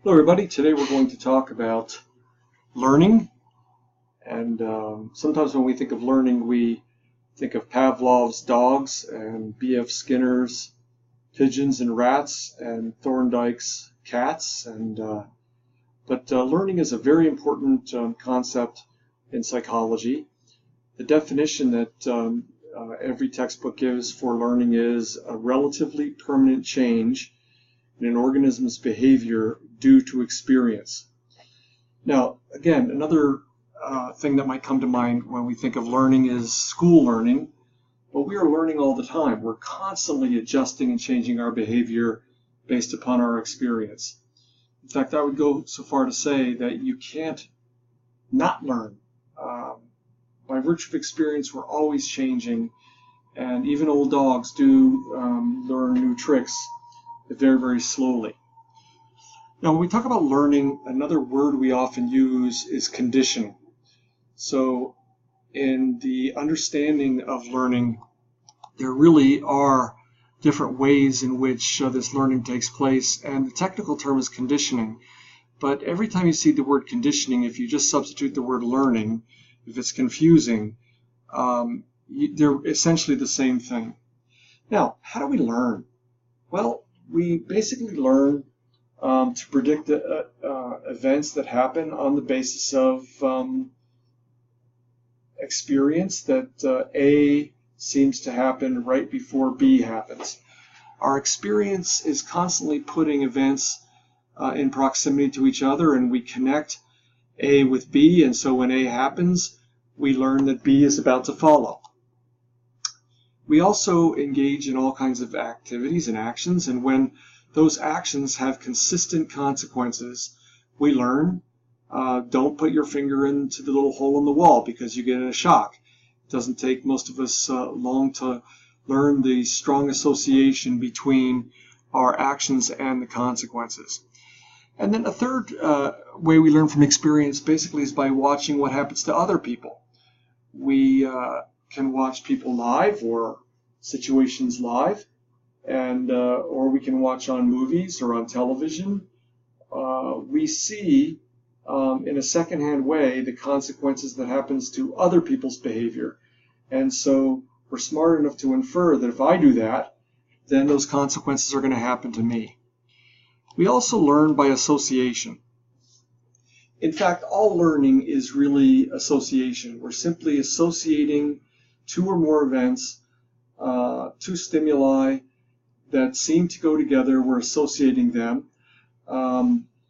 Hello everybody, today we're going to talk about learning, and sometimes when we think of learning we think of Pavlov's dogs and B.F. Skinner's pigeons and rats and Thorndike's cats, but learning is a very important concept in psychology. The definition that every textbook gives for learning is a relatively permanent change in an organism's behavior due to experience. Now, again, another thing that might come to mind when we think of learning is school learning. But we are learning all the time. We're constantly adjusting and changing our behavior based upon our experience. In fact, I would go so far to say that you can't not learn. By virtue of experience, we're always changing, and even old dogs do learn new tricks very, very slowly. Now, when we talk about learning, another word we often use is conditioning. So in the understanding of learning, there really are different ways in which this learning takes place, and the technical term is conditioning. But every time you see the word conditioning, if you just substitute the word learning, if it's confusing, they're essentially the same thing. Now, how do we learn? Well, we basically learn to predict events that happen on the basis of experience that A seems to happen right before B happens. Our experience is constantly putting events in proximity to each other, and we connect A with B, and so when A happens, we learn that B is about to follow. We also engage in all kinds of activities and actions, and when those actions have consistent consequences, we learn. Don't put your finger into the little hole in the wall because you get a shock. It doesn't take most of us long to learn the strong association between our actions and the consequences. And then a third way we learn from experience basically is by watching what happens to other people. We can watch people live or situations live, and or we can watch on movies or on television. We see in a secondhand way the consequences that happens to other people's behavior, and so we're smart enough to infer that if I do that, then those consequences are going to happen to me. We also learn by association. In fact, all learning is really association. We're simply associating two or more events, two stimuli that seem to go together. We're associating them.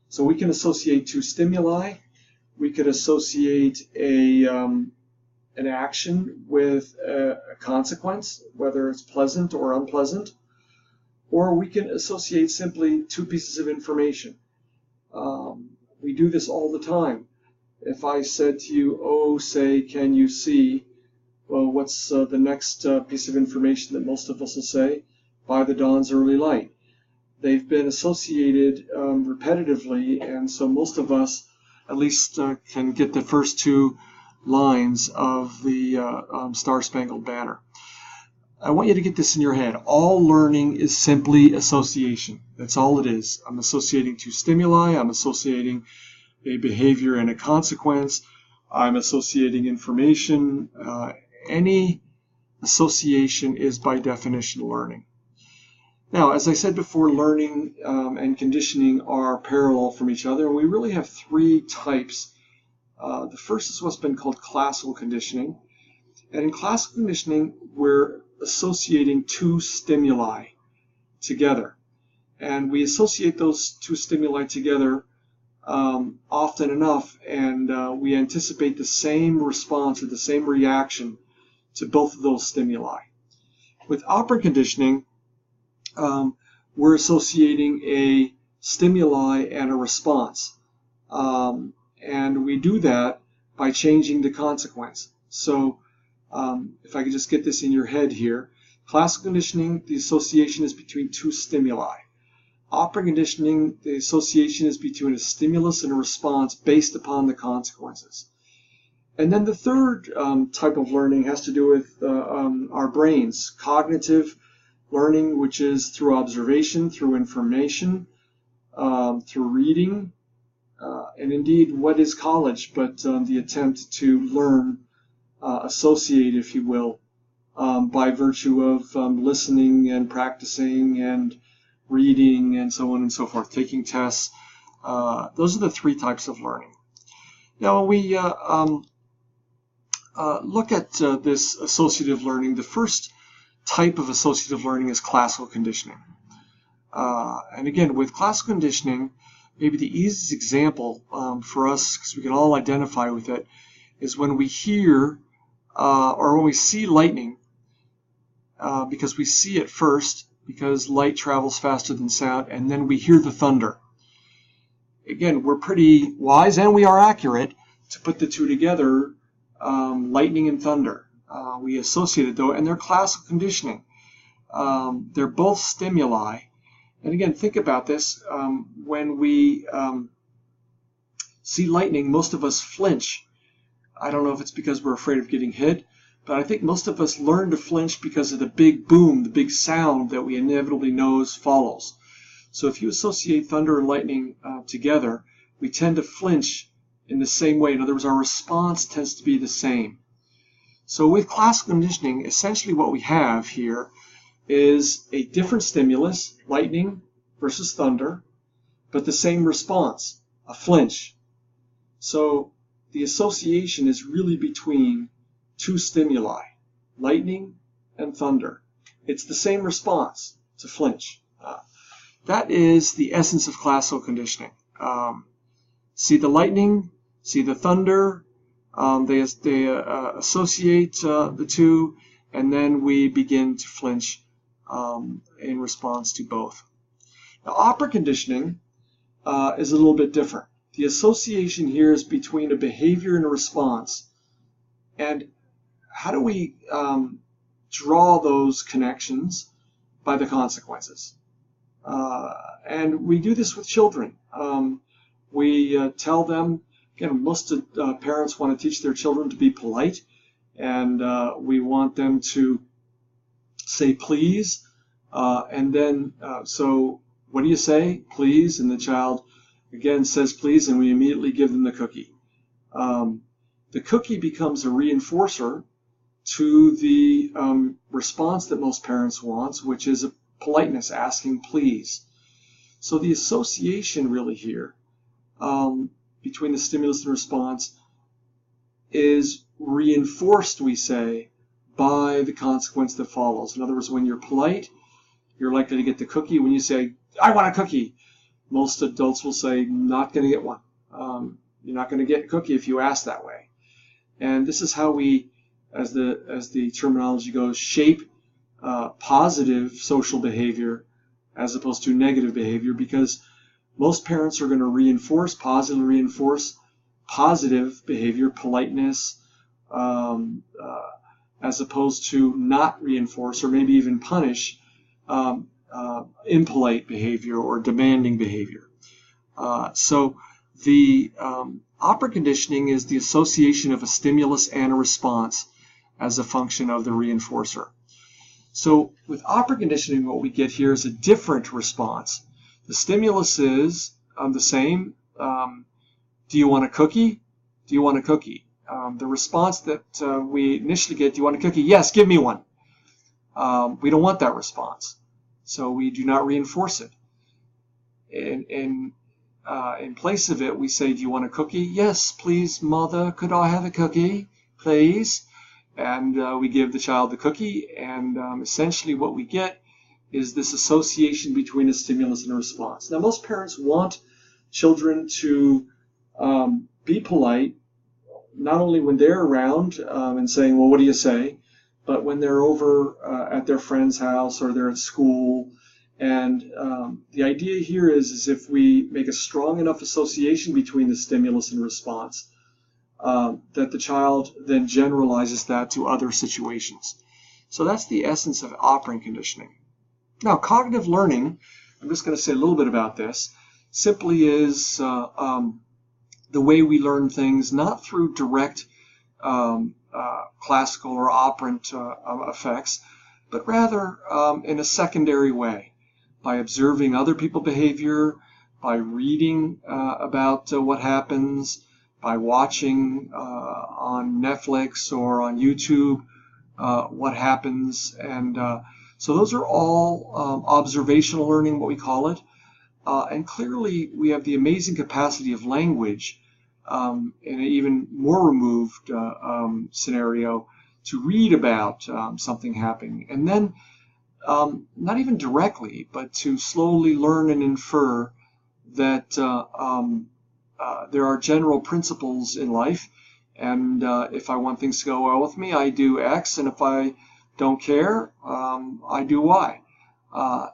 So we can associate two stimuli. We could associate an action with a consequence, whether it's pleasant or unpleasant. Or we can associate simply two pieces of information. We do this all the time. If I said to you, oh, say, can you see? Well, what's the next piece of information that most of us will say? By the dawn's early light. They've been associated repetitively, and so most of us at least can get the first two lines of the Star-Spangled Banner. I want you to get this in your head. All learning is simply association. That's all it is. I'm associating two stimuli. I'm associating a behavior and a consequence. I'm associating information. Any association is by definition learning. Now, as I said before, learning and conditioning are parallel from each other, and we really have three types. The first is what's been called classical conditioning. And in classical conditioning, we're associating two stimuli together. And we associate those two stimuli together often enough, and we anticipate the same response or the same reaction to both of those stimuli. With operant conditioning, we're associating a stimuli and a response. And we do that by changing the consequence. So if I could just get this in your head here, classical conditioning, the association is between two stimuli. Operant conditioning, the association is between a stimulus and a response based upon the consequences. And then the third type of learning has to do with our brains, cognitive learning, which is through observation, through information, through reading, and indeed, what is college but the attempt to learn, associate, if you will, by virtue of listening and practicing and reading and so on and so forth, taking tests. Those are the three types of learning. Now, when we look at this associative learning, the first type of associative learning is classical conditioning. And again, with classical conditioning, maybe the easiest example for us, because we can all identify with it, is when we hear or when we see lightning, because we see it first, because light travels faster than sound, and then we hear the thunder. Again, we're pretty wise, and we are accurate, to put the two together, lightning and thunder. We associate it, though, and they're classical conditioning. They're both stimuli. And again, think about this. When we see lightning, most of us flinch. I don't know if it's because we're afraid of getting hit, but I think most of us learn to flinch because of the big boom, the big sound that we inevitably know follows. So if you associate thunder and lightning together, we tend to flinch in the same way. In other words, our response tends to be the same. So with classical conditioning, essentially what we have here is a different stimulus, lightning versus thunder, but the same response, a flinch. So the association is really between two stimuli, lightning and thunder. It's the same response, it's a flinch. That is the essence of classical conditioning. See the lightning, see the thunder, they associate the two, and then we begin to flinch in response to both. Now, operant conditioning is a little bit different. The association here is between a behavior and a response. And how do we draw those connections? By the consequences. And we do this with children. We tell them, again, most parents want to teach their children to be polite, and we want them to say please, and then so what do you say? Please, and the child again says please, and we immediately give them the cookie. The cookie becomes a reinforcer to the response that most parents want, which is a politeness, asking please. So the association really here between the stimulus and response is reinforced, we say, by the consequence that follows. In other words, when you're polite, you're likely to get the cookie. When you say, I want a cookie, most adults will say, not going to get one. You're not going to get a cookie if you ask that way. And this is how we, as the terminology goes, shape positive social behavior as opposed to negative behavior, because most parents are going to positively reinforce positive behavior, politeness, as opposed to not reinforce or maybe even punish impolite behavior or demanding behavior. So the operant conditioning is the association of a stimulus and a response as a function of the reinforcer. So with operant conditioning, what we get here is a different response. The stimulus is the same. Do you want a cookie? Do you want a cookie? The response that we initially get, do you want a cookie? Yes, give me one. We don't want that response, so we do not reinforce it. In place of it, we say, do you want a cookie? Yes, please, mother, could I have a cookie, please? And we give the child the cookie, and essentially what we get is this association between a stimulus and a response. Now, most parents want children to be polite, not only when they're around and saying, well, what do you say, but when they're over at their friend's house or they're at school. And the idea here is if we make a strong enough association between the stimulus and response, that the child then generalizes that to other situations. So that's the essence of operant conditioning. Now, cognitive learning, I'm just going to say a little bit about this, simply is the way we learn things, not through direct classical or operant effects, but rather in a secondary way, by observing other people's behavior, by reading about what happens, by watching on Netflix or on YouTube what happens. And so those are all observational learning, what we call it. And clearly we have the amazing capacity of language in an even more removed scenario to read about something happening. And then not even directly, but to slowly learn and infer that there are general principles in life, and if I want things to go well with me, I do X, and if I don't care, I do Y.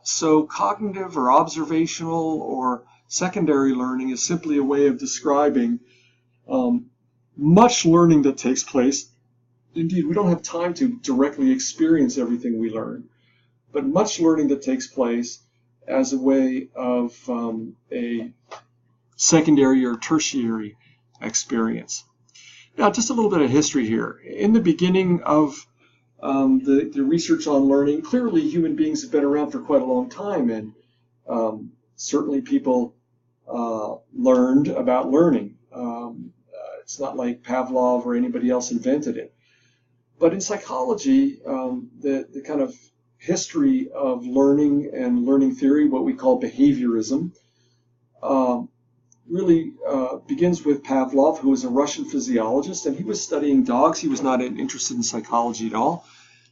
So cognitive or observational or secondary learning is simply a way of describing much learning that takes place. Indeed, we don't have time to directly experience everything we learn, but much learning that takes place as a way of a secondary or tertiary experience. Now, just a little bit of history here. In the beginning of the research on learning, clearly human beings have been around for quite a long time, and certainly people learned about learning. It's not like Pavlov or anybody else invented it. But in psychology, the kind of history of learning and learning theory, what we call behaviorism, really begins with Pavlov, who was a Russian physiologist, and he was studying dogs. He was not interested in psychology at all,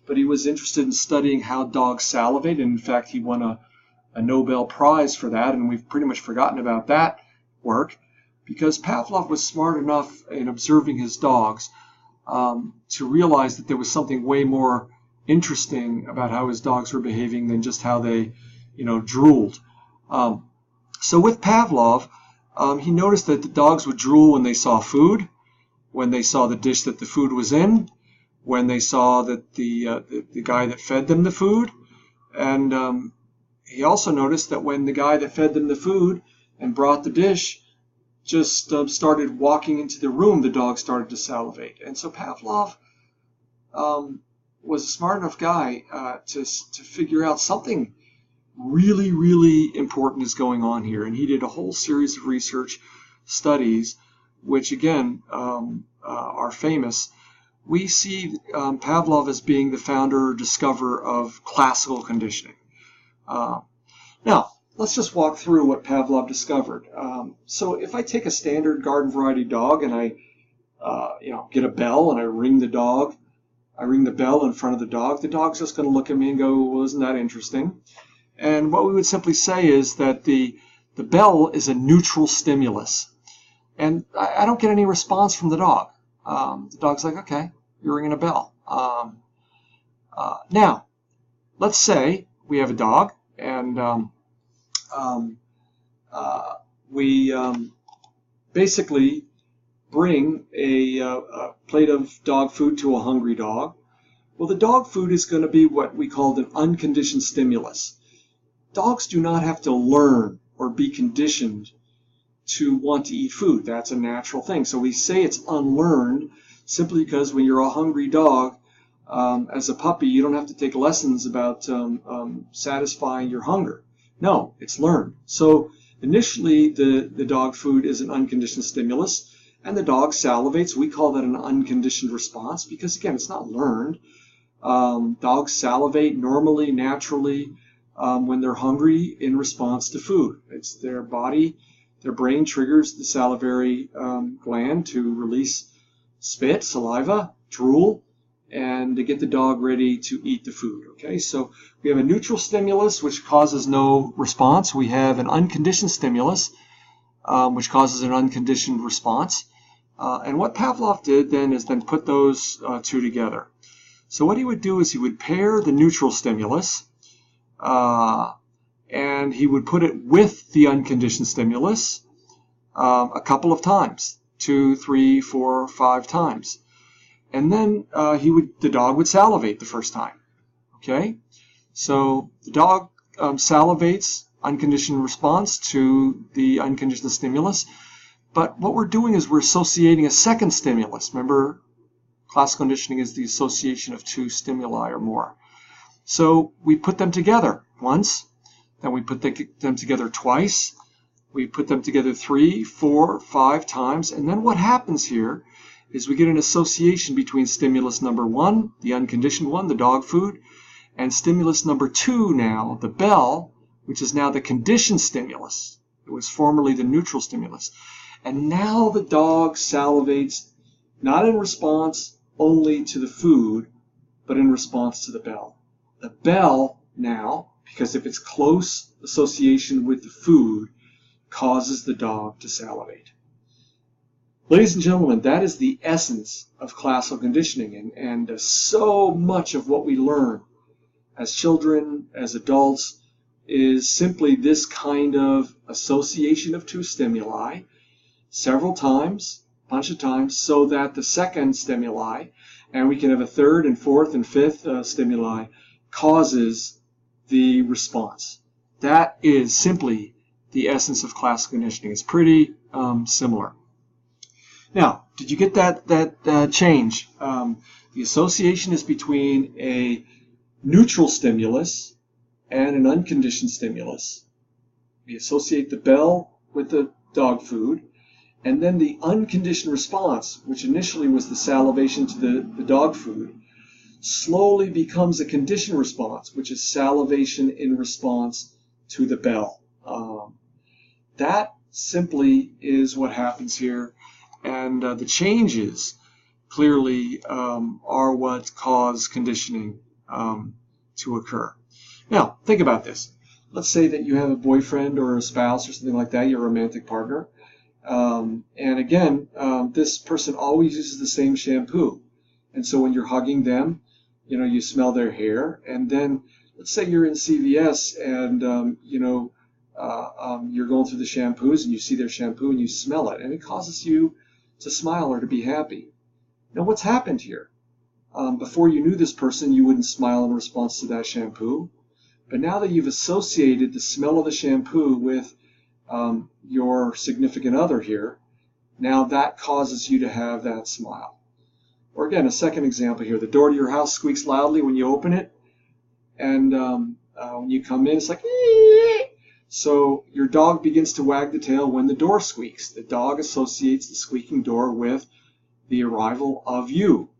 but he was interested in studying how dogs salivate, and in fact he won a Nobel Prize for that, and we've pretty much forgotten about that work, because Pavlov was smart enough in observing his dogs to realize that there was something way more interesting about how his dogs were behaving than just how they, drooled. So with Pavlov, he noticed that the dogs would drool when they saw food, when they saw the dish that the food was in, when they saw that the guy that fed them the food, and he also noticed that when the guy that fed them the food and brought the dish just started walking into the room, the dog started to salivate. And so Pavlov was a smart enough guy to figure out something really, really important is going on here. And he did a whole series of research studies, which again are famous. We see Pavlov as being the founder or discoverer of classical conditioning. Now, let's just walk through what Pavlov discovered. So if I take a standard garden variety dog and I get a bell and I ring the bell in front of the dog's just going to look at me and go, well, isn't that interesting? And what we would simply say is that the bell is a neutral stimulus. And I don't get any response from the dog. The dog's like, okay, you're ringing a bell. Now, let's say we have a dog, and we basically bring a plate of dog food to a hungry dog. Well, the dog food is going to be what we call an unconditioned stimulus. Dogs do not have to learn or be conditioned to want to eat food. That's a natural thing. So we say it's unlearned simply because when you're a hungry dog, as a puppy, you don't have to take lessons about satisfying your hunger. No, it's learned. So initially, the dog food is an unconditioned stimulus, and the dog salivates. We call that an unconditioned response because, again, it's not learned. Dogs salivate normally, naturally, when they're hungry in response to food. It's their body, their brain triggers the salivary gland to release spit, saliva, drool, and to get the dog ready to eat the food. Okay, so we have a neutral stimulus which causes no response. We have an unconditioned stimulus which causes an unconditioned response. And what Pavlov did then is then put those two together. So what he would do is he would pair the neutral stimulus and he would put it with the unconditioned stimulus a couple of times, 2, 3, 4, 5 times. And then the dog would salivate the first time. Okay, so the dog salivates, unconditioned response to the unconditioned stimulus. But what we're doing is we're associating a second stimulus. Remember, classical conditioning is the association of two stimuli or more. So we put them together once, then we put them together twice, We put them together 3, 4, 5 times, and then what happens here is we get an association between stimulus number 1, the unconditioned one, the dog food, and stimulus number 2 now, the bell, which is now the conditioned stimulus. It was formerly the neutral stimulus. And now the dog salivates, not in response only to the food, but in response to the bell. The bell now, because of its close association with the food, causes the dog to salivate. Ladies and gentlemen, that is the essence of classical conditioning, and so much of what we learn as children, as adults, is simply this kind of association of two stimuli several times, a bunch of times, so that the second stimuli, and we can have a third and fourth and fifth stimuli, causes the response. That is simply the essence of classical conditioning. It's pretty similar. Now, did you get that change? The association is between a neutral stimulus and an unconditioned stimulus. We associate the bell with the dog food, and then the unconditioned response, which initially was the salivation to the dog food, slowly becomes a conditioned response, which is salivation in response to the bell. That simply is what happens here, and the changes clearly are what cause conditioning to occur. Now, think about this. Let's say that you have a boyfriend or a spouse or something like that, your romantic partner, and again, this person always uses the same shampoo, and so when you're hugging them, you know, you smell their hair, and then let's say you're in CVS and you're going through the shampoos and you see their shampoo and you smell it, and it causes you to smile or to be happy. Now, what's happened here? Before you knew this person, you wouldn't smile in response to that shampoo, but now that you've associated the smell of the shampoo with your significant other here, now that causes you to have that smile. Or again, a second example here. The door to your house squeaks loudly when you open it, and when you come in, it's like, ee! So your dog begins to wag the tail when the door squeaks. The dog associates the squeaking door with the arrival of you.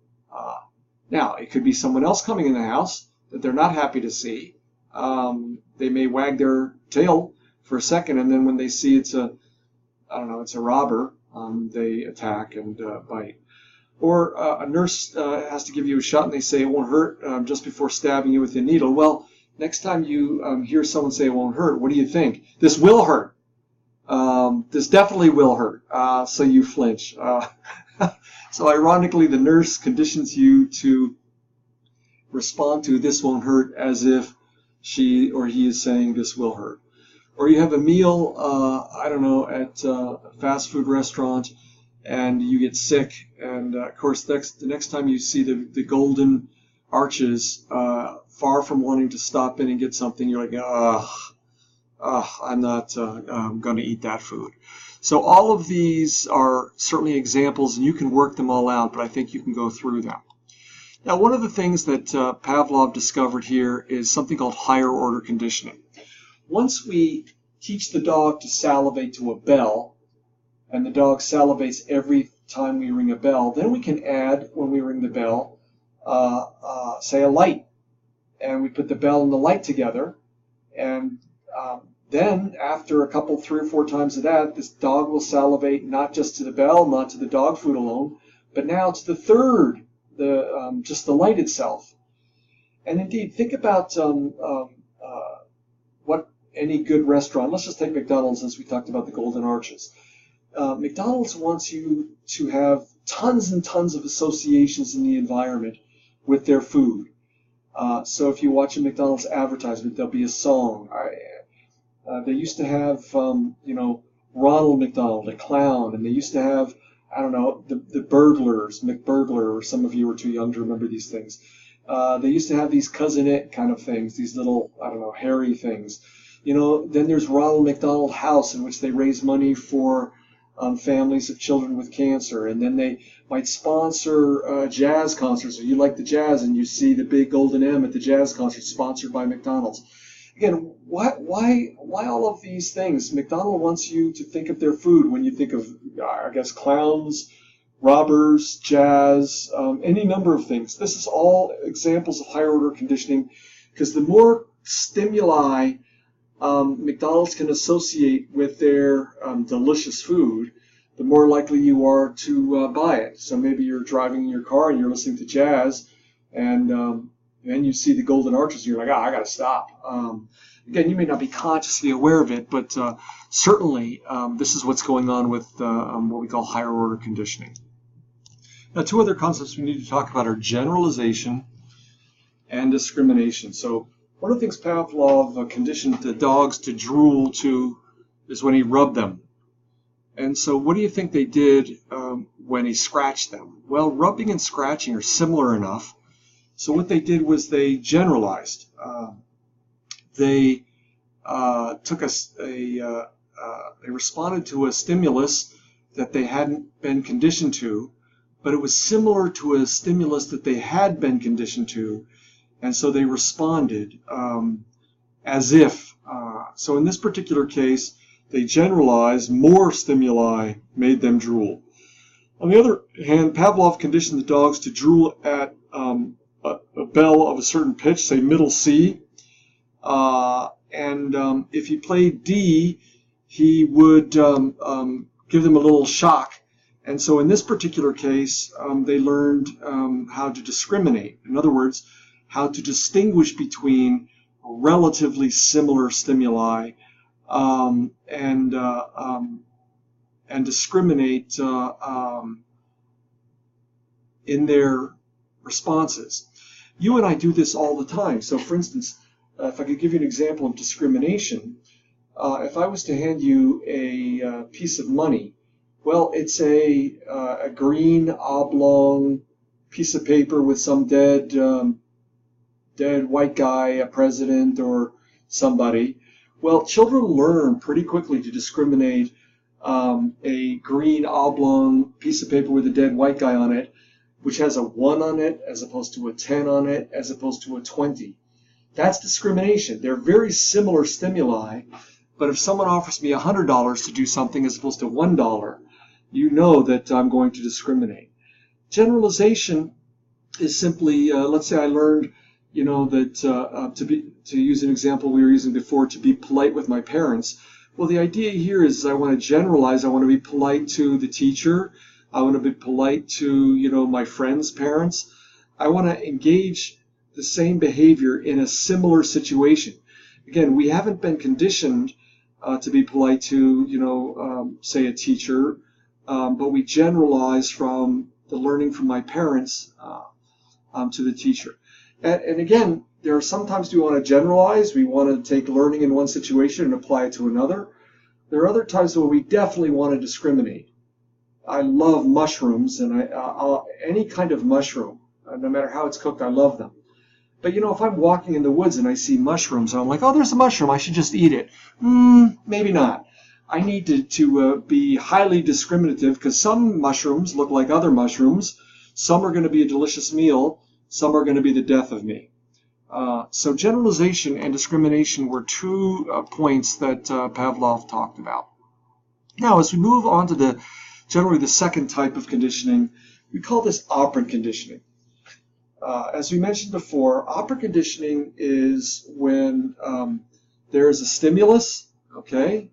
Now, it could be someone else coming in the house that they're not happy to see. They may wag their tail for a second, and then when they see it's a robber, they attack and bite. Or a nurse has to give you a shot and they say it won't hurt just before stabbing you with a needle. Well, next time you hear someone say it won't hurt, what do you think? This will hurt. This definitely will hurt. So you flinch. So ironically, the nurse conditions you to respond to this won't hurt as if she or he is saying this will hurt. Or you have a meal, at a fast food restaurant, and you get sick, and of course the next time you see the golden arches, far from wanting to stop in and get something, you're like, I'm not going to eat that food. So all of these are certainly examples, and you can work them all out, but I think you can go through them. Now, one of the things that Pavlov discovered here is something called higher order conditioning. Once we teach the dog to salivate to a bell, and the dog salivates every time we ring a bell, then we can add, when we ring the bell, say a light. And we put the bell and the light together, and then after a couple, 3 or 4 times of that, this dog will salivate not just to the bell, not to the dog food alone, but now to the third, just the light itself. And indeed, think about what any good restaurant, let's just take McDonald's since we talked about the golden arches. McDonald's wants you to have tons and tons of associations in the environment with their food. So if you watch a McDonald's advertisement, there'll be a song. They used to have, Ronald McDonald, a clown, and they used to have, the burglars, McBurglar, or some of you are too young to remember these things. They used to have these cousinette kind of things, these little, hairy things. Then there's Ronald McDonald House, in which they raise money for families of children with cancer, and then they might sponsor jazz concerts. So you like the jazz, and you see the big golden M at the jazz concert sponsored by McDonald's. Again, why all of these things? McDonald wants you to think of their food when you think of, I guess, clowns, robbers, jazz, any number of things. This is all examples of higher order conditioning, because the more stimuli McDonald's can associate with their delicious food, the more likely you are to buy it. So maybe you're driving in your car and you're listening to jazz, and then you see the Golden Arches and you're like, I got to stop. Again, you may not be consciously aware of it, but certainly this is what's going on with what we call higher order conditioning. Now, two other concepts we need to talk about are generalization and discrimination. So one of the things Pavlov conditioned the dogs to drool to is when he rubbed them. And so what do you think they did when he scratched them? Well, rubbing and scratching are similar enough. So what they did was they generalized. They responded to a stimulus that they hadn't been conditioned to, but it was similar to a stimulus that they had been conditioned to, and so they responded as if. So in this particular case, they generalized. More stimuli made them drool. On the other hand, Pavlov conditioned the dogs to drool at a bell of a certain pitch, say middle C, and if he played D, he would give them a little shock. And so in this particular case, they learned how to discriminate. In other words, how to distinguish between relatively similar stimuli and discriminate in their responses. You and I do this all the time. So for instance, if I could give you an example of discrimination, if I was to hand you a piece of money, well, it's a green oblong piece of paper with some dead white guy, a president or somebody. Well, children learn pretty quickly to discriminate a green oblong piece of paper with a dead white guy on it, which has a 1 on it as opposed to a 10 on it as opposed to a 20. That's discrimination. They're very similar stimuli, but if someone offers me $100 to do something as opposed to $1, you know that I'm going to discriminate. Generalization is simply, let's say I learned, that to use an example we were using before, to be polite with my parents. Well, the idea here is I want to generalize. I want to be polite to the teacher. I want to be polite to, my friends' parents. I want to engage the same behavior in a similar situation. Again, we haven't been conditioned to be polite to, say a teacher, but we generalize from the learning from my parents to the teacher. And again, there are sometimes we want to generalize. We want to take learning in one situation and apply it to another. There are other times where we definitely want to discriminate. I love mushrooms, and any kind of mushroom, no matter how it's cooked, I love them. But if I'm walking in the woods and I see mushrooms, and I'm like, oh, there's a mushroom, I should just eat it. Maybe not. I need to be highly discriminative, because some mushrooms look like other mushrooms. Some are going to be a delicious meal. Some are going to be the death of me. So generalization and discrimination were two points that Pavlov talked about. Now, as we move on to generally the second type of conditioning, we call this operant conditioning. As we mentioned before, operant conditioning is when there is a stimulus, okay?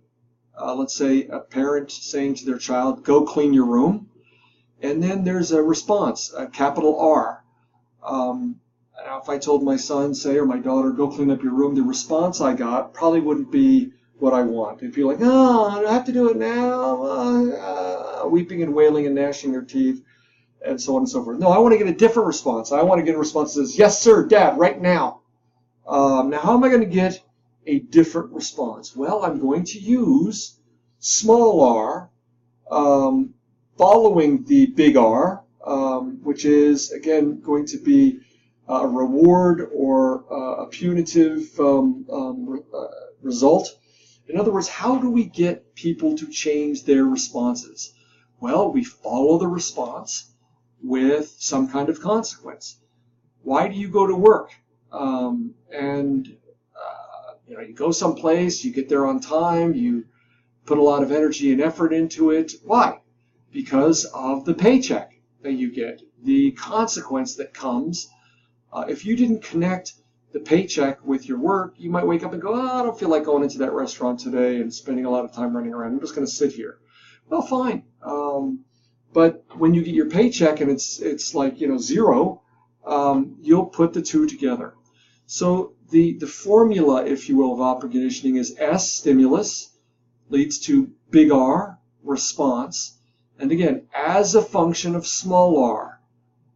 Let's say a parent saying to their child, go clean your room. And then there's a response, a capital R. Now, if I told my son, say, or my daughter, go clean up your room, the response I got probably wouldn't be what I want. It'd be like, oh, I have to do it now, weeping and wailing and gnashing their teeth, and so on and so forth. No, I want to get a different response. I want to get a response that says, yes, sir, Dad, right now. Now, how am I going to get a different response? Well, I'm going to use small r following the big R, which is, again, going to be a reward or a punitive result. In other words, how do we get people to change their responses? Well, we follow the response with some kind of consequence. Why do you go to work? you go someplace, you get there on time, you put a lot of energy and effort into it. Why? Because of the paycheck that you get, the consequence that comes. If you didn't connect the paycheck with your work, you might wake up and go, oh, I don't feel like going into that restaurant today and spending a lot of time running around. I'm just going to sit here. Well, fine. But when you get your paycheck and it's like, zero, you'll put the two together. So the formula, if you will, of operant conditioning is S, stimulus, leads to big R, response. And again, as a function of small r,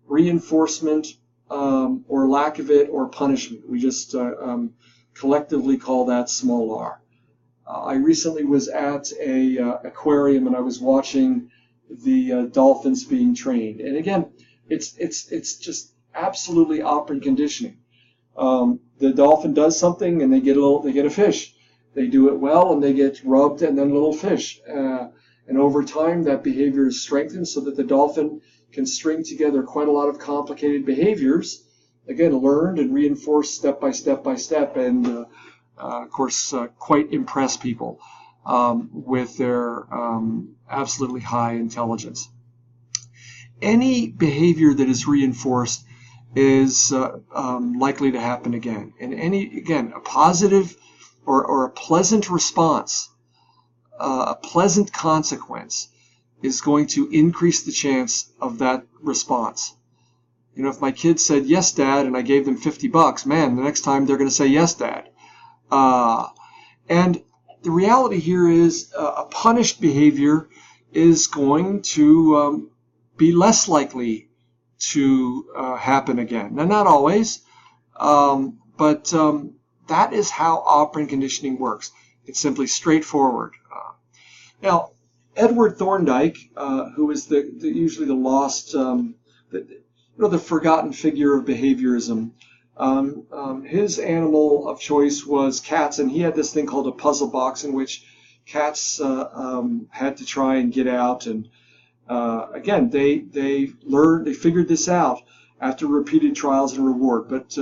reinforcement or lack of it or punishment. We just collectively call that small r. I recently was at a aquarium and I was watching the dolphins being trained. And again, it's just absolutely operant conditioning. The dolphin does something and they get a fish. They do it well and they get rubbed and then a little fish. And over time that behavior is strengthened so that the dolphin can string together quite a lot of complicated behaviors, again, learned and reinforced step by step by step, and of course quite impress people with their absolutely high intelligence. Any behavior that is reinforced is likely to happen again. And again, a positive or a pleasant response, a pleasant consequence is going to increase the chance of that response. If my kids said, yes, Dad, and I gave them $50, man, the next time they're going to say, yes, Dad. And the reality here is a punished behavior is going to be less likely to happen again. Now, not always, but that is how operant conditioning works. It's simply straightforward. Now, Edward Thorndike, who is usually the lost, the forgotten figure of behaviorism, his animal of choice was cats, and he had this thing called a puzzle box in which cats had to try and get out. And again, they figured this out after repeated trials and reward. But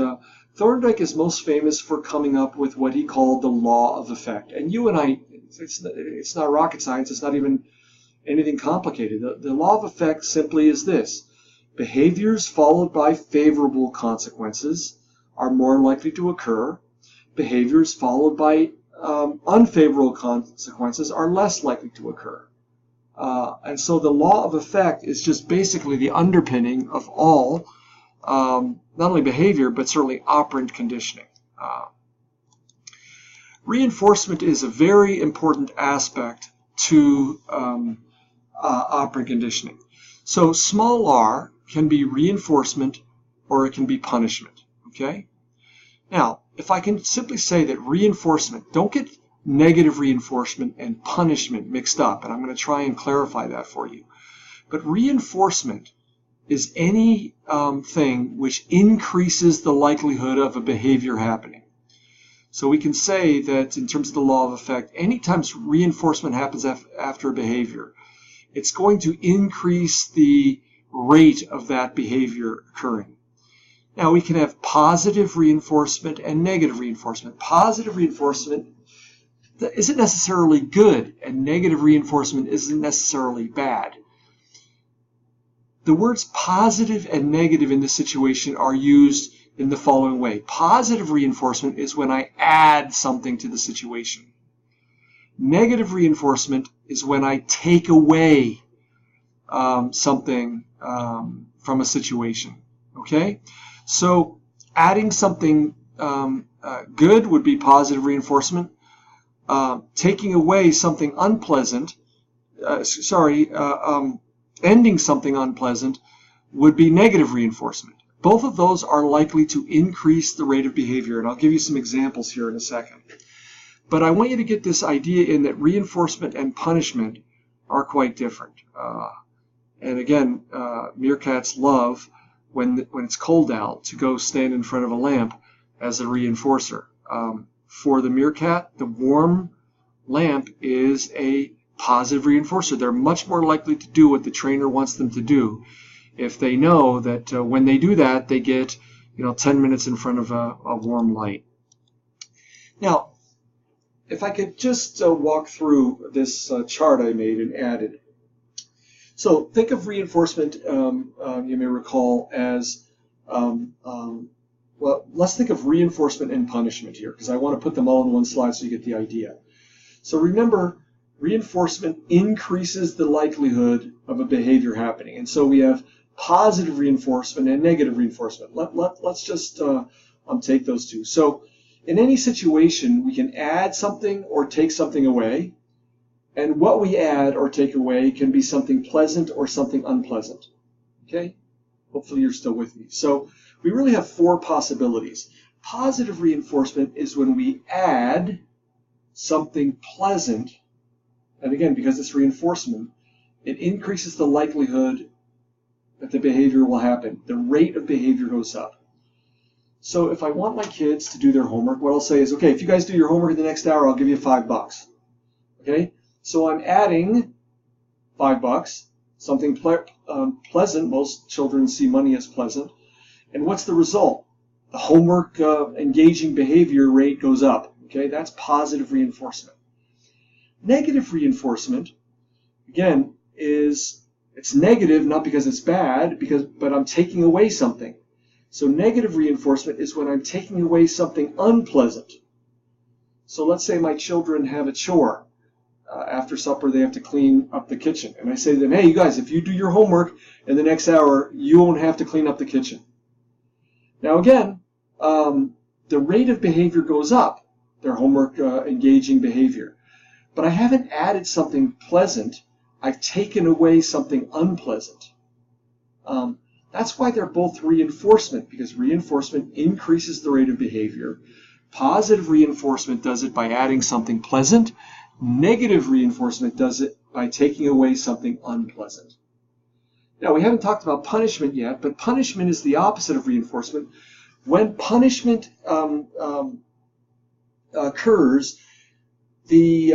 Thorndike is most famous for coming up with what he called the law of effect. And you and I, it's not rocket science. It's not even anything complicated. The law of effect simply is this: behaviors followed by favorable consequences are more likely to occur. Behaviors followed by unfavorable consequences are less likely to occur. And so the law of effect is just basically the underpinning of all, not only behavior, but certainly operant conditioning. Reinforcement is a very important aspect to operant conditioning. So small r can be reinforcement or it can be punishment. Okay? Now, if I can simply say that reinforcement, don't get negative reinforcement and punishment mixed up, and I'm going to try and clarify that for you. But reinforcement is any thing which increases the likelihood of a behavior happening. So we can say that in terms of the law of effect, anytime reinforcement happens after a behavior, it's going to increase the rate of that behavior occurring. Now we can have positive reinforcement and negative reinforcement. Positive reinforcement isn't necessarily good, and negative reinforcement isn't necessarily bad. The words positive and negative in this situation are used in the following way. Positive reinforcement is when I add something to the situation. Negative reinforcement is when I take away something from a situation. Okay? So adding something good would be positive reinforcement. Taking away something unpleasant, ending something unpleasant would be negative reinforcement. Both of those are likely to increase the rate of behavior, and I'll give you some examples here in a second. But I want you to get this idea in that reinforcement and punishment are quite different. And again, meerkats love, when it's cold out, to go stand in front of a lamp as a reinforcer. For the meerkat, the warm lamp is a positive reinforcer. They're much more likely to do what the trainer wants them to do if they know that when they do that, they get 10 minutes in front of a warm light. Now, if I could just walk through this chart I made and added. So think of reinforcement, you may recall, as, well, let's think of reinforcement and punishment here, because I want to put them all in one slide so you get the idea. So remember, reinforcement increases the likelihood of a behavior happening. And so we have positive reinforcement and negative reinforcement. Let's just take those two. So in any situation, we can add something or take something away. And what we add or take away can be something pleasant or something unpleasant. Okay? Hopefully you're still with me. So we really have four possibilities. Positive reinforcement is when we add something pleasant, and again, because it's reinforcement, it increases the likelihood that the behavior will happen. The rate of behavior goes up. So if I want my kids to do their homework, what I'll say is, okay, if you guys do your homework in the next hour, I'll give you $5. Okay? So I'm adding $5, something pleasant. Most children see money as pleasant. And what's the result? The homework engaging behavior rate goes up. Okay, that's positive reinforcement. Negative reinforcement, again, it's negative not because it's bad, but I'm taking away something. So negative reinforcement is when I'm taking away something unpleasant. So let's say my children have a chore. After supper, they have to clean up the kitchen. And I say to them, hey, you guys, if you do your homework in the next hour, you won't have to clean up the kitchen. Now again, the rate of behavior goes up, their homework engaging behavior. But I haven't added something pleasant. I've taken away something unpleasant. That's why they're both reinforcement, because reinforcement increases the rate of behavior. Positive reinforcement does it by adding something pleasant. Negative reinforcement does it by taking away something unpleasant. Now, we haven't talked about punishment yet, but punishment is the opposite of reinforcement. When punishment occurs, the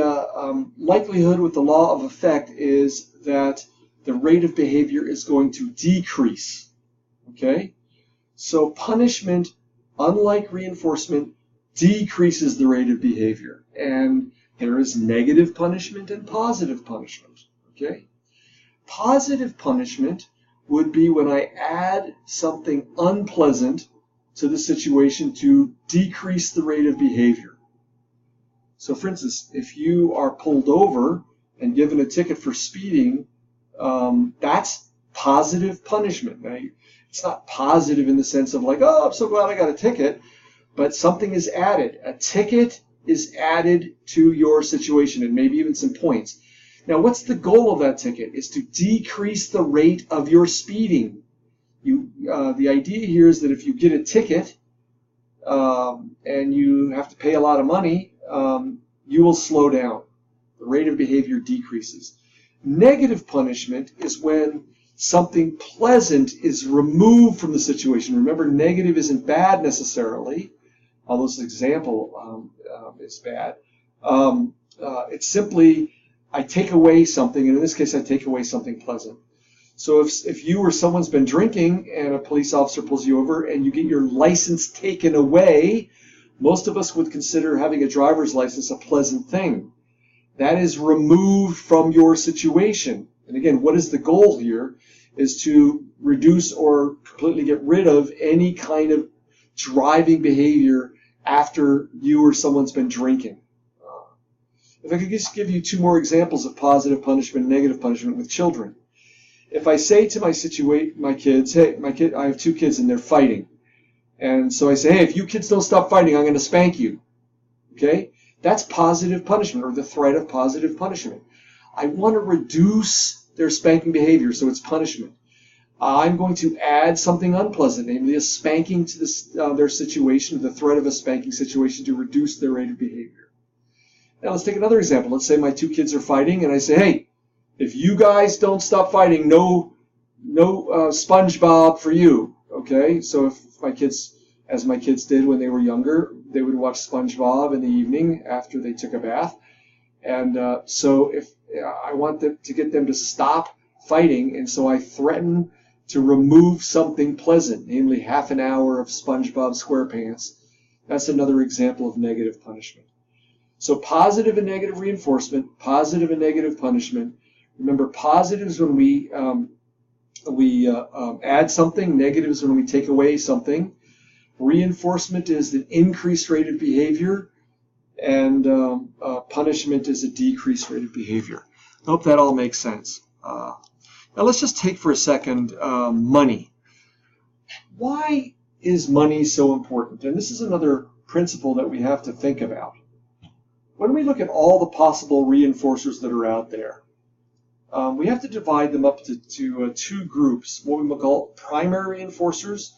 likelihood with the law of effect is that the rate of behavior is going to decrease. Okay? So punishment, unlike reinforcement, decreases the rate of behavior. And there is negative punishment and positive punishment. Okay? Positive punishment would be when I add something unpleasant to the situation to decrease the rate of behavior. So for instance, if you are pulled over and given a ticket for speeding, that's positive punishment. Now, it's not positive in the sense of like, oh, I'm so glad I got a ticket, but something is added. A ticket is added to your situation, and maybe even some points. Now, what's the goal of that ticket? Is to decrease the rate of your speeding. The idea here is that if you get a ticket and you have to pay a lot of money, you will slow down. The rate of behavior decreases. Negative punishment is when something pleasant is removed from the situation. Remember, negative isn't bad necessarily, although this example is bad. It's simply I take away something, and in this case I take away something pleasant. So if you or someone's been drinking and a police officer pulls you over and you get your license taken away, most of us would consider having a driver's license a pleasant thing. That is removed from your situation. And again, what is the goal here? Is to reduce or completely get rid of any kind of driving behavior after you or someone's been drinking. If I could just give you two more examples of positive punishment and negative punishment with children. If I say to my kids, hey, I have two kids and they're fighting. And so I say, hey, if you kids don't stop fighting, I'm going to spank you. Okay? That's positive punishment, or the threat of positive punishment. I want to reduce their spanking behavior, so it's punishment. I'm going to add something unpleasant, namely a spanking to their situation, the threat of a spanking situation, to reduce their rate of behavior. Now let's take another example. Let's say my two kids are fighting, and I say, hey, if you guys don't stop fighting, no SpongeBob for you. Okay? So if my kids, as my kids did when they were younger, they would watch SpongeBob in the evening after they took a bath. And so if I want to get them to stop fighting, and so I threaten to remove something pleasant, namely half an hour of SpongeBob SquarePants. That's another example of negative punishment. So positive and negative reinforcement, positive and negative punishment. Remember, positive is when we add something, negative is when we take away something. Reinforcement is the increased rate of behavior, and punishment is a decreased rate of behavior. I hope that all makes sense. Now let's just take for a second money. Why is money so important? And this is another principle that we have to think about. When we look at all the possible reinforcers that are out there, we have to divide them up to two groups, what we call primary reinforcers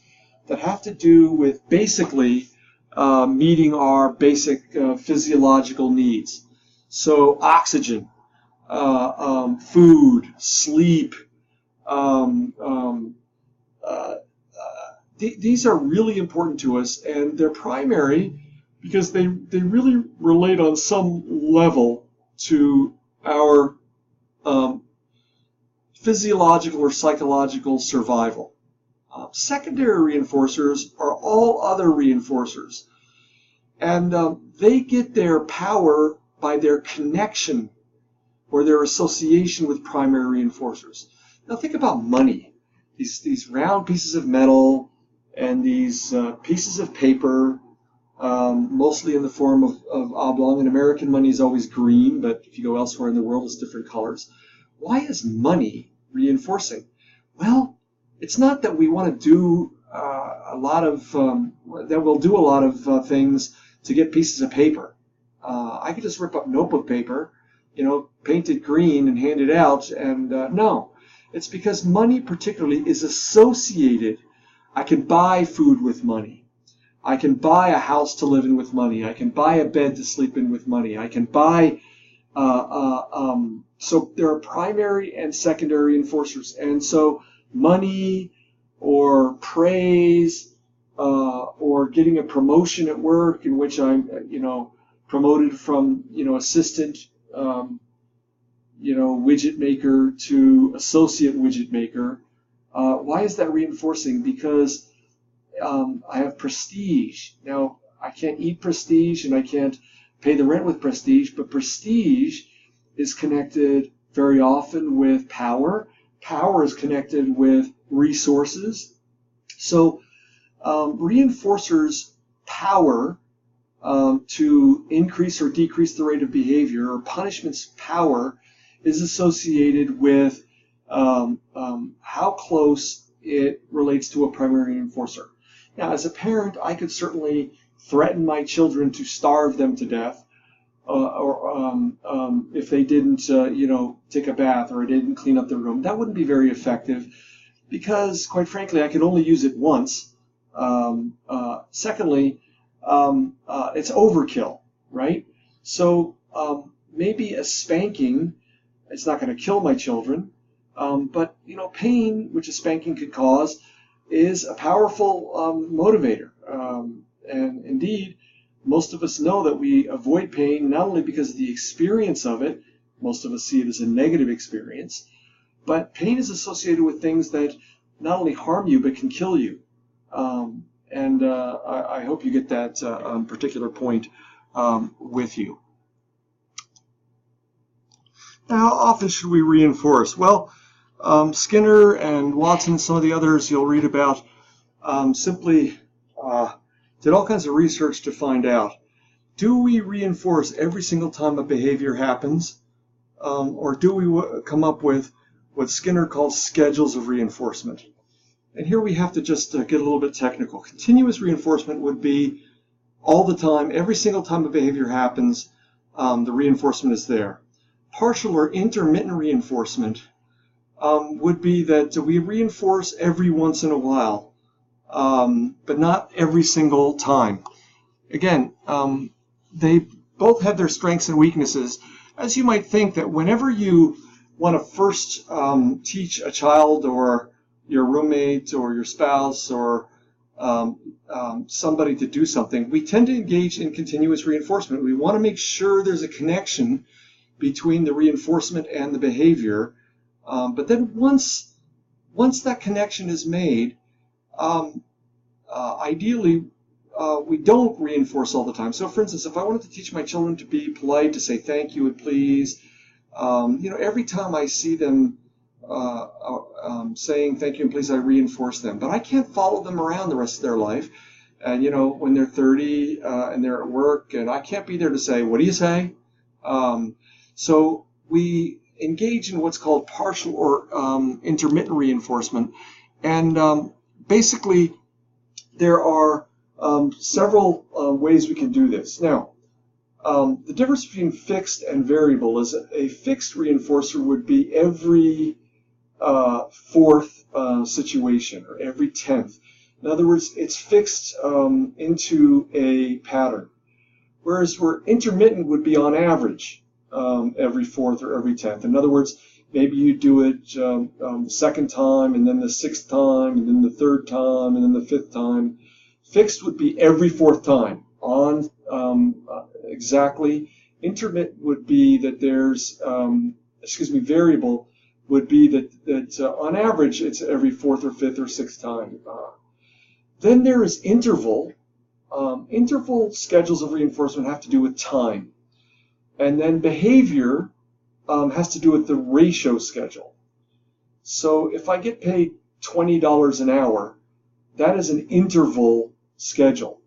that have to do with basically meeting our basic physiological needs. So oxygen, food, sleep, these are really important to us, and they're primary because they really relate on some level to our physiological or psychological survival. Secondary reinforcers are all other reinforcers, and they get their power by their connection or their association with primary reinforcers. Now think about money, these round pieces of metal and these pieces of paper, mostly in the form of oblong. And American money is always green, but if you go elsewhere in the world, it's different colors. Why is money reinforcing? Well, it's not that we want to do a lot of, that we'll do a lot of things to get pieces of paper. I could just rip up notebook paper, paint it green and hand it out, and no. It's because money particularly is associated. I can buy food with money. I can buy a house to live in with money. I can buy a bed to sleep in with money. I can buy, so there are primary and secondary reinforcers. And so money or praise or getting a promotion at work in which I'm, promoted from, assistant, widget maker to associate widget maker. Why is that reinforcing? Because I have prestige. Now, I can't eat prestige and I can't pay the rent with prestige, but prestige is connected very often with power. Power is connected with resources. So reinforcers power to increase or decrease the rate of behavior, or punishment's power is associated with how close it relates to a primary reinforcer. Now, as a parent, I could certainly threaten my children to starve them to death, or if they didn't, take a bath or didn't clean up their room. That wouldn't be very effective because, quite frankly, I could only use it once. Secondly, it's overkill, right? So maybe a spanking, it's not going to kill my children, but pain, which a spanking could cause, is a powerful motivator. And indeed, most of us know that we avoid pain not only because of the experience of it, most of us see it as a negative experience, but pain is associated with things that not only harm you but can kill you. And I hope you get that particular point with you. Now, how often should we reinforce? Well, Skinner and Watson, some of the others you'll read about, simply did all kinds of research to find out, do we reinforce every single time a behavior happens, or do we come up with what Skinner calls schedules of reinforcement? And here we have to just get a little bit technical. Continuous reinforcement would be all the time, every single time a behavior happens, the reinforcement is there. Partial or intermittent reinforcement would be that we reinforce every once in a while, but not every single time. Again, they both have their strengths and weaknesses. As you might think that whenever you want to first teach a child or your roommate or your spouse or somebody to do something, we tend to engage in continuous reinforcement. We want to make sure there's a connection between the reinforcement and the behavior. But then once that connection is made, ideally we don't reinforce all the time. So, for instance, if I wanted to teach my children to be polite, to say thank you and please, every time I see them saying thank you and please, I reinforce them. But I can't follow them around the rest of their life. And, when they're 30 and they're at work, and I can't be there to say, what do you say? So we engage in what's called partial or intermittent reinforcement. And basically, there are several ways we can do this. Now, the difference between fixed and variable is a fixed reinforcer would be every fourth situation, or every 10th. In other words, it's fixed into a pattern. Whereas where intermittent would be on average every fourth or every 10th. In other words, maybe you do it the second time, and then the sixth time, and then the third time, and then the fifth time. Fixed would be every fourth time on exactly. Intermittent would be that there's, variable would be that on average it's every fourth or fifth or sixth time. Then there is interval. Interval schedules of reinforcement have to do with time. And then behavior has to do with the ratio schedule. So if I get paid $20 an hour, that is an interval schedule.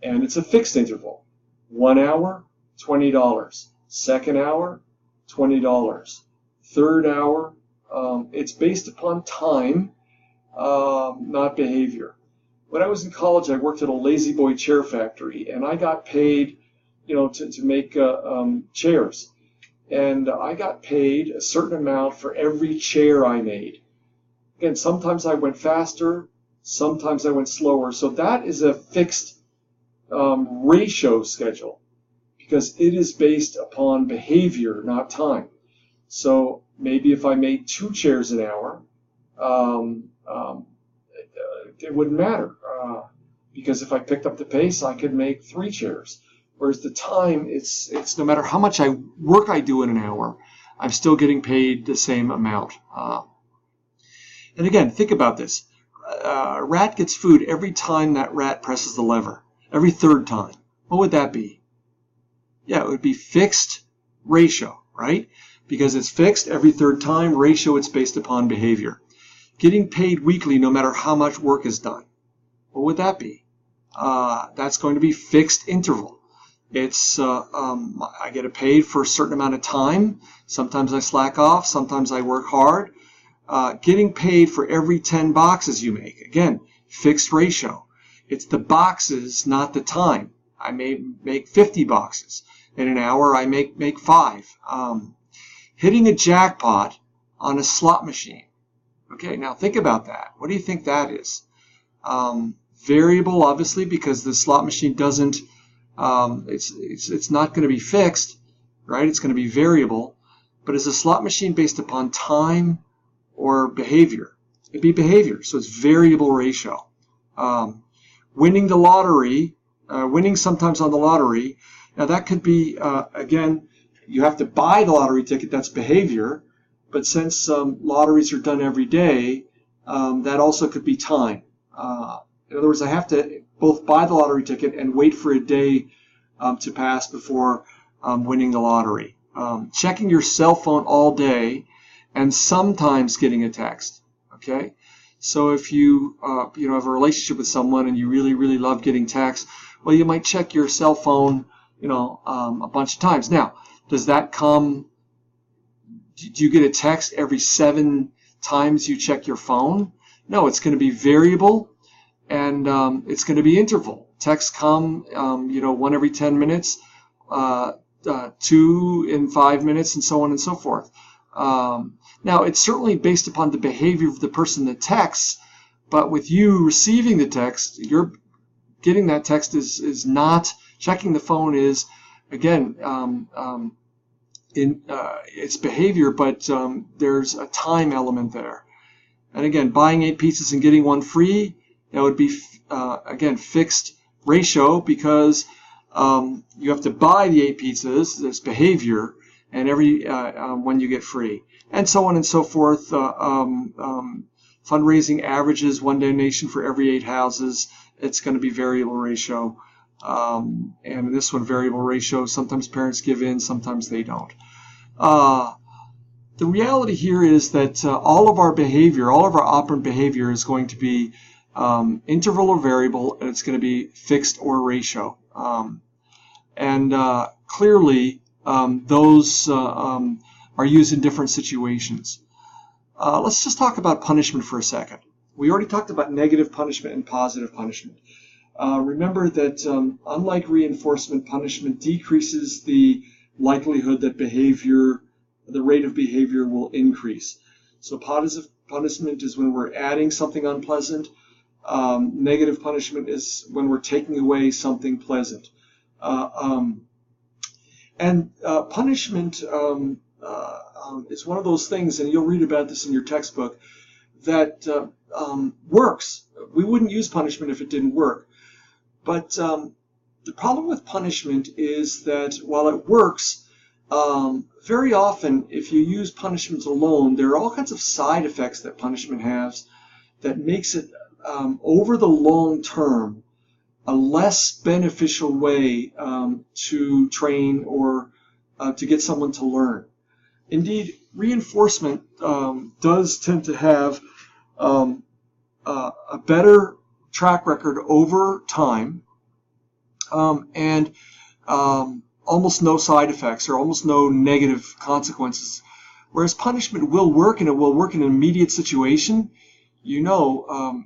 And it's a fixed interval. 1 hour, $20. Second hour, $20. Third hour, it's based upon time, not behavior. When I was in college, I worked at a Lazy Boy chair factory, and I got paid, to make chairs. And I got paid a certain amount for every chair I made. Again, sometimes I went faster, sometimes I went slower. So that is a fixed ratio schedule, because it is based upon behavior, not time. So maybe if I made 2 chairs an hour, it wouldn't matter, because if I picked up the pace, I could make 3 chairs. Whereas the time, it's no matter how much work I do in an hour, I'm still getting paid the same amount. And again, think about this. A rat gets food every time that rat presses the lever, every third time. What would that be? Yeah, it would be fixed ratio, right? Because it's fixed every third time. Ratio, it's based upon behavior. Getting paid weekly no matter how much work is done. What would that be? That's going to be fixed interval. It's I get paid for a certain amount of time. Sometimes I slack off. Sometimes I work hard. Getting paid for every 10 boxes you make. Again, fixed ratio. It's the boxes, not the time. I may make 50 boxes. In an hour, I make 5. Hitting a jackpot on a slot machine. Okay, now think about that. What do you think that is? Variable, obviously, because the slot machine doesn't, it's not going to be fixed, right? It's going to be variable. But is a slot machine based upon time or behavior? It'd be behavior, so it's variable ratio. Winning the lottery, winning sometimes on the lottery, now that could be, again, you have to buy the lottery ticket, that's behavior. But since lotteries are done every day, that also could be time. In other words, I have to both buy the lottery ticket and wait for a day to pass before winning the lottery. Checking your cell phone all day and sometimes getting a text. Okay, so if you have a relationship with someone and you really, really love getting texts, well, you might check your cell phone a bunch of times. Now, does that come? Do you get a text every 7 times you check your phone? No, it's going to be variable, and it's going to be interval. Texts come, 1 every 10 minutes, 2 in 5 minutes, and so on and so forth. Now, it's certainly based upon the behavior of the person that texts, but with you receiving the text, you're getting that text is not, checking the phone is, again, it's behavior, but there's a time element there. And again, buying 8 pizzas and getting 1 free, that would be, again, fixed ratio, because you have to buy the 8 pizzas, there's behavior, and every when you get free. And so on and so forth. Fundraising averages 1 donation for every 8 houses, it's going to be variable ratio. And in this one, variable ratio, sometimes parents give in, sometimes they don't. The reality here is that all of our behavior, all of our operant behavior is going to be interval or variable, and it's going to be fixed or ratio. Clearly, those are used in different situations. Let's just talk about punishment for a second. We already talked about negative punishment and positive punishment. Remember that unlike reinforcement, punishment decreases the likelihood that the rate of behavior will increase. So positive punishment is when we're adding something unpleasant. Negative punishment is when we're taking away something pleasant. Punishment is one of those things, and you'll read about this in your textbook, that works. We wouldn't use punishment if it didn't work. But the problem with punishment is that while it works, very often if you use punishment alone, there are all kinds of side effects that punishment has that makes it, over the long term, a less beneficial way to train or to get someone to learn. Indeed, reinforcement does tend to have a better track record over time and almost no side effects or almost no negative consequences. Whereas punishment will work, and it will work in an immediate situation. You know,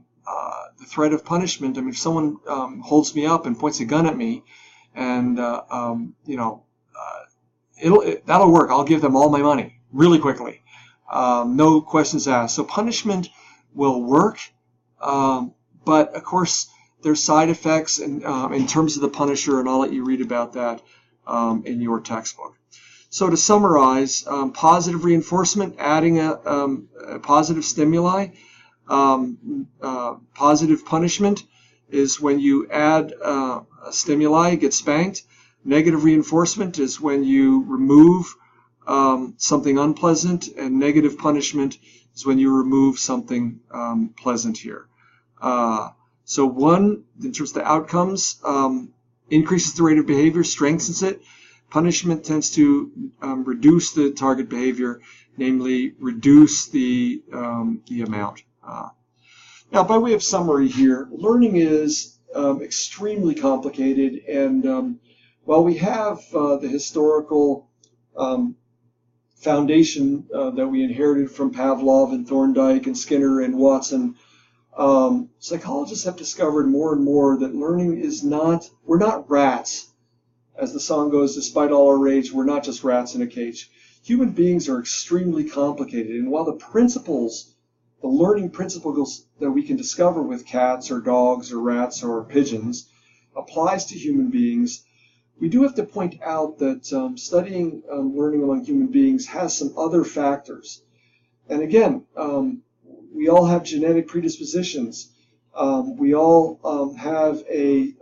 the threat of punishment, I mean, if someone holds me up and points a gun at me, and that'll work. I'll give them all my money really quickly. No questions asked. So punishment will work, but of course there's side effects in terms of the punisher, and I'll let you read about that in your textbook. So to summarize, positive reinforcement, adding a positive stimuli. Positive punishment is when you add a stimuli, get spanked. Negative reinforcement is when you remove something unpleasant, and negative punishment is when you remove something pleasant here. So one, in terms of the outcomes, increases the rate of behavior, strengthens it. Punishment tends to reduce the target behavior, namely reduce the amount. Now, by way of summary here, learning is extremely complicated, and while we have the historical foundation that we inherited from Pavlov and Thorndike and Skinner and Watson, psychologists have discovered more and more that learning is we're not rats. As the song goes, despite all our rage, we're not just rats in a cage. Human beings are extremely complicated, and while the learning principles that we can discover with cats or dogs or rats or pigeons applies to human beings, we do have to point out that studying learning among human beings has some other factors. And again, we all have genetic predispositions. We all have a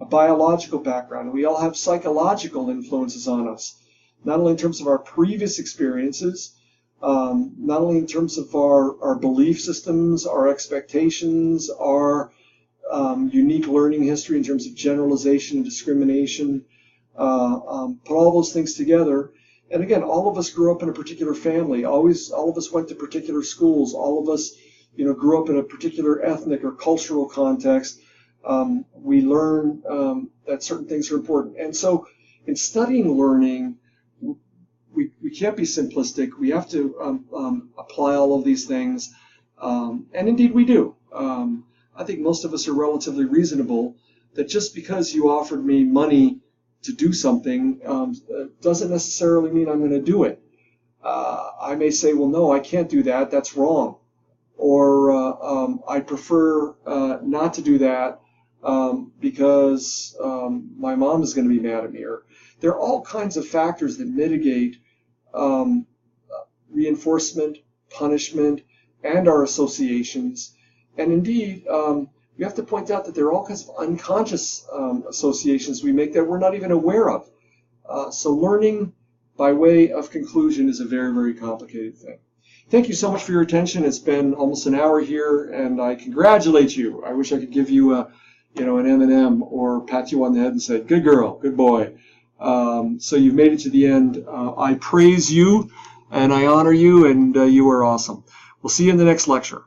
biological background. We all have psychological influences on us, not only in terms of our previous experiences, not only in terms of our belief systems, our expectations, our unique learning history in terms of generalization and discrimination, put all those things together. And again, all of us grew up in a particular family. All of us went to particular schools. All of us, grew up in a particular ethnic or cultural context. We learn that certain things are important. And so in studying learning, we can't be simplistic. We have to apply all of these things. And indeed we do. I think most of us are relatively reasonable that just because you offered me money to do something doesn't necessarily mean I'm going to do it. I may say, well, no, I can't do that. That's wrong. Or I prefer not to do that because my mom is going to be mad at me. Or there are all kinds of factors that mitigate reinforcement, punishment, and our associations. And indeed, we have to point out that there are all kinds of unconscious associations we make that we're not even aware of. So learning by way of conclusion is a very, very complicated thing. Thank you so much for your attention. It's been almost an hour here, and I congratulate you. I wish I could give you an M&M or pat you on the head and say, good girl, good boy. So you've made it to the end. I praise you, and I honor you, and you are awesome. We'll see you in the next lecture.